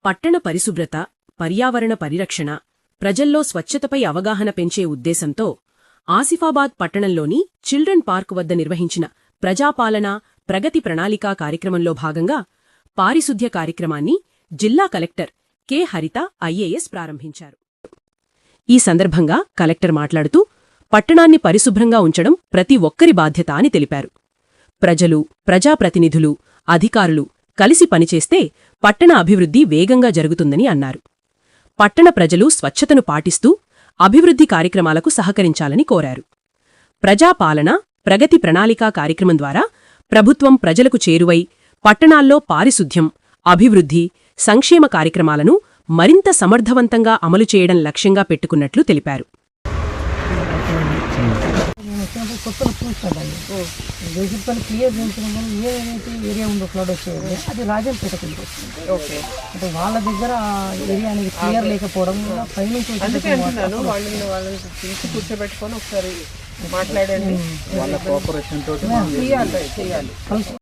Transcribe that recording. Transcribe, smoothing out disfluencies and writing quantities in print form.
పట్టణ పరిశుభ్రత, పర్యావరణ పరిరక్షణ, ప్రజల్లో స్వచ్ఛతపై అవగాహన పెంచే ఉద్దేశంతో ఆసిఫాబాద్ పట్టణంలోని చిల్డ్రన్ పార్క్ వద్ద నిర్వహించిన ప్రజాపాలన ప్రగతి ప్రణాళికా కార్యక్రమంలో భాగంగా పారిశుధ్య కార్యక్రమాన్ని జిల్లా కలెక్టర్ కె హరిత ఐఏఎస్ ప్రారంభించారు. ఈ సందర్భంగా కలెక్టర్ మాట్లాడుతూ పట్టణాన్ని పరిశుభ్రంగా ఉంచడం ప్రతి ఒక్కరి బాధ్యత అని తెలిపారు. ప్రజలు, ప్రజాప్రతినిధులు, అధికారులు కలిసి పనిచేస్తే పట్టణ అభివృద్ధి వేగంగా జరుగుతుందని అన్నారు. పట్టణ ప్రజలు స్వచ్ఛతను పాటిస్తూ అభివృద్ధి కార్యక్రమాలకు సహకరించాలని కోరారు. ప్రజాపాలన ప్రగతి ప్రణాళికా కార్యక్రమం ద్వారా ప్రభుత్వం ప్రజలకు చేరువై పట్టణాల్లో పారిశుధ్యం, అభివృద్ధి, సంక్షేమ కార్యక్రమాలను మరింత సమర్థవంతంగా అమలు చేయడం లక్ష్యంగా పెట్టుకున్నట్లు తెలిపారు. కొత్తగా చూస్తాను బేసిక్గా క్లియర్ చేయించడం వల్ల ఏదైతే ఏరియా ఉందో ఫ్లడ్ వచ్చేది అది రాజంపేట కింద వస్తుంది. ఓకే, అంటే వాళ్ళ దగ్గర ఏరియా అనేది క్లియర్ లేకపోవడం వల్ల పైనుంచి వాళ్ళని కూర్చోబెట్టుకొని ఒకసారి మాట్లాడండి, వాళ్ళ కోఆపరేషన్ తోటి చేయాలి.